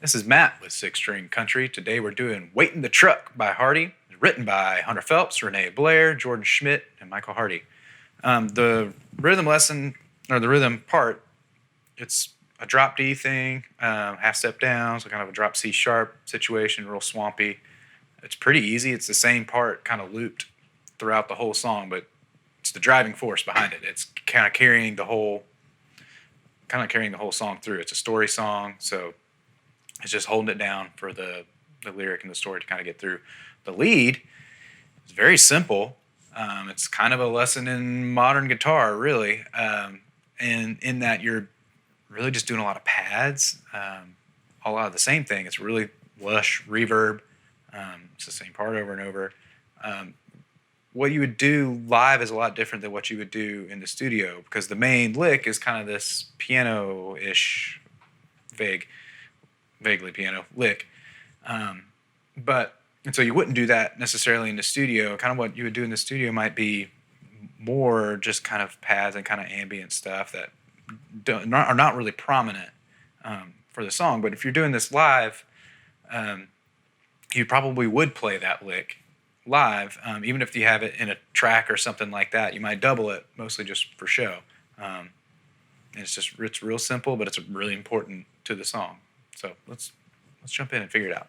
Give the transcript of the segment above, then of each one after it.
This is Matt with Six String Country. Today we're doing Waitin' the Truck by Hardy, written by Hunter Phelps, Renee Blair, Jordan Schmidt, and Michael Hardy. The rhythm lesson, or the rhythm part, it's a drop D thing, half step down, so kind of a drop C sharp situation, real swampy. It's pretty easy. It's the same part kind of looped throughout the whole song, but it's the driving force behind it. It's kind of carrying the whole song through. It's a story song, so it's just holding it down for the lyric and the story to kind of get through. The lead is very simple. It's kind of a lesson in modern guitar, really, and in that you're really just doing a lot of pads, a lot of the same thing. It's really lush reverb. It's the same part over and over. What you would do live is a lot different than what you would do in the studio, because the main lick is kind of this piano-ish, vaguely piano lick. And so you wouldn't do that necessarily in the studio. Kind of what you would do in the studio might be more just kind of pads and kind of ambient stuff that are not really prominent for the song. But if you're doing this live, you probably would play that lick live, even if you have it in a track or something like that. You might double it, mostly just for show. And it's real simple, but it's really important to the song. So let's jump in and figure it out.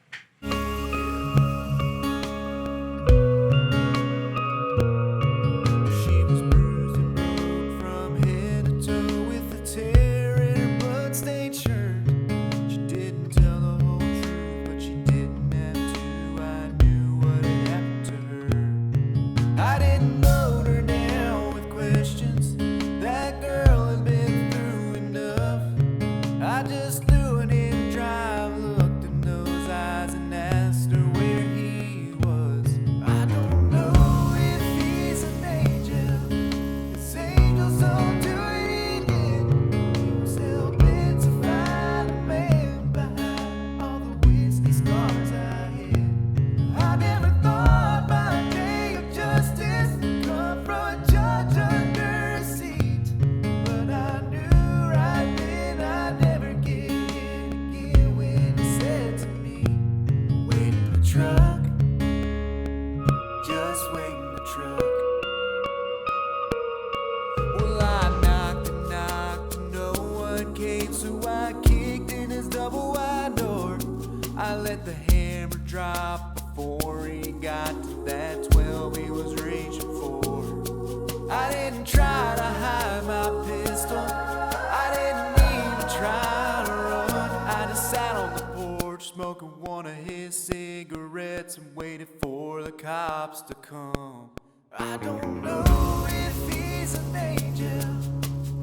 I let the hammer drop before he got to that 12 he was reaching for. I didn't try to hide my pistol, I didn't even try to run. I just sat on the porch smoking one of his cigarettes and waited for the cops to come. I don't know if he's an angel,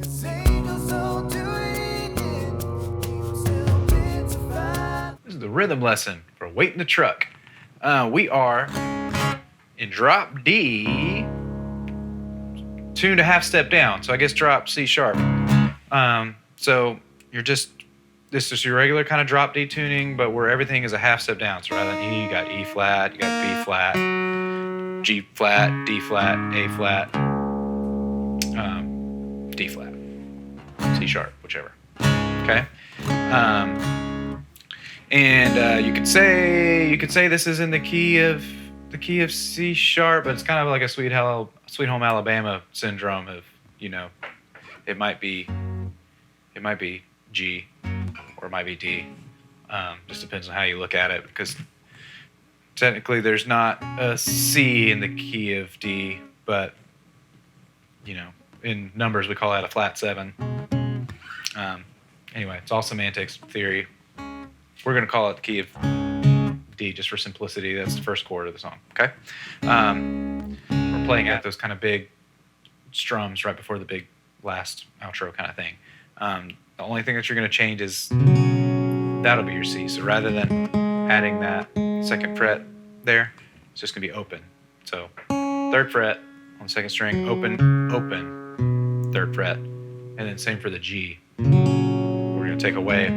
'cause angels don't do it. This is the rhythm lesson for Waitin' the Truck. We are in drop D, tuned a half step down. So I guess drop C sharp. So this is your regular kind of drop D tuning, but where everything is a half step down. So rather than E, you got E flat, you got B flat, G flat, D flat, A flat, D flat, C sharp, whichever. Okay. And you could say this is in the key of C sharp, but it's kind of like a Sweet Home Alabama syndrome of, it might be G or it might be D. Just depends on how you look at it, because technically there's not a C in the key of D, but in numbers we call that a flat 7. Anyway, it's all semantics theory. We're going to call it the key of D just for simplicity. That's the first chord of the song, okay? We're playing at those kind of big strums right before the big last outro kind of thing. The only thing that you're going to change is that'll be your C. So rather than adding that second fret there, it's just going to be open. So 3rd fret on the second string, open, open, 3rd fret. And then same for the G. We're going to take away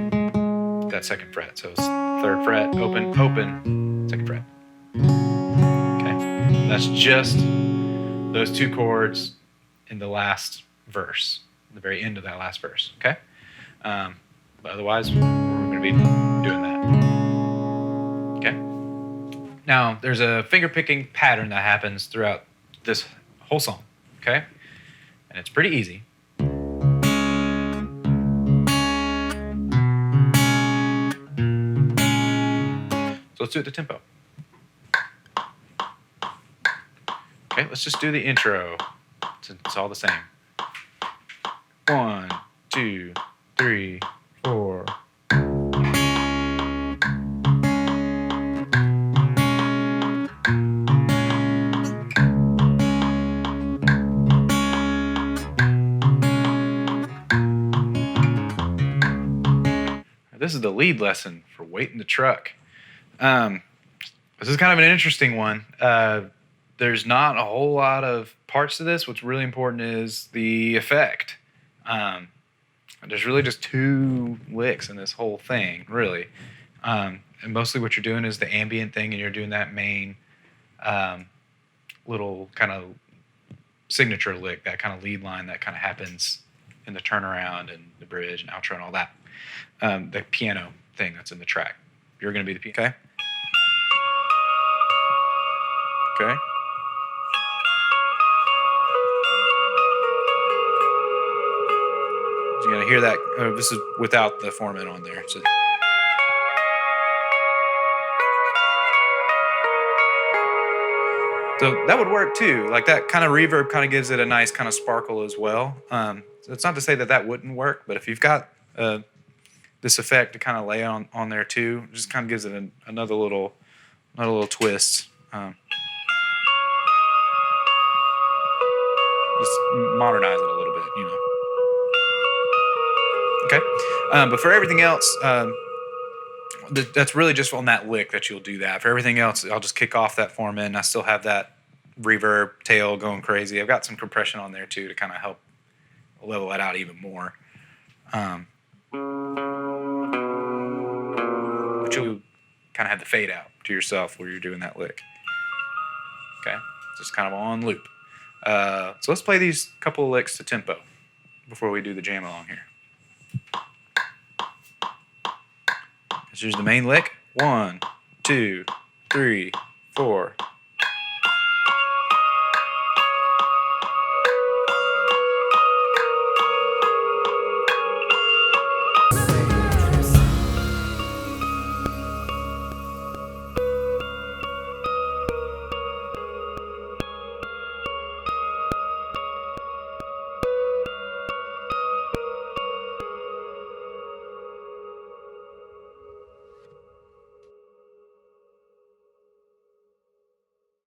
that 2nd fret. So it's 3rd fret, open, open, 2nd fret. Okay. That's just those 2 chords in the last verse, the very end of that last verse. Okay. But otherwise, we're going to be doing that. Now, there's a finger picking pattern that happens throughout this whole song, okay? And it's pretty easy. So let's do it the tempo. Okay, let's just do the intro. It's all the same. 1, 2, 3, 4. This is the lead lesson for Wait in the Truck. This is kind of an interesting one. There's not a whole lot of parts to this. What's really important is the effect. There's really just 2 licks in this whole thing, really. And mostly what you're doing is the ambient thing, and you're doing that main little kind of signature lick, that kind of lead line that kind of happens in the turnaround and the bridge and outro and all that. The piano thing that's in the track. You're going to be the piano. Okay? Okay. You're going to hear that. This is without the formant on there. So that would work too. Like that kind of reverb kind of gives it a nice kind of sparkle as well. So it's not to say that that wouldn't work, but if you've got this effect to kind of lay on there too, it just kind of gives it another little twist. Just modernize it a little bit, you know. Okay, but for everything else, that's really just on that lick that you'll do that. For everything else, I'll just kick off that formant, and I still have that reverb tail going crazy. I've got some compression on there too to kind of help level that out even more. But you'll kind of have the fade out to yourself where you're doing that lick. Okay, just kind of on loop. So let's play these couple of licks to tempo before we do the jam along here. Here's the main lick. 1, 2, 3, 4.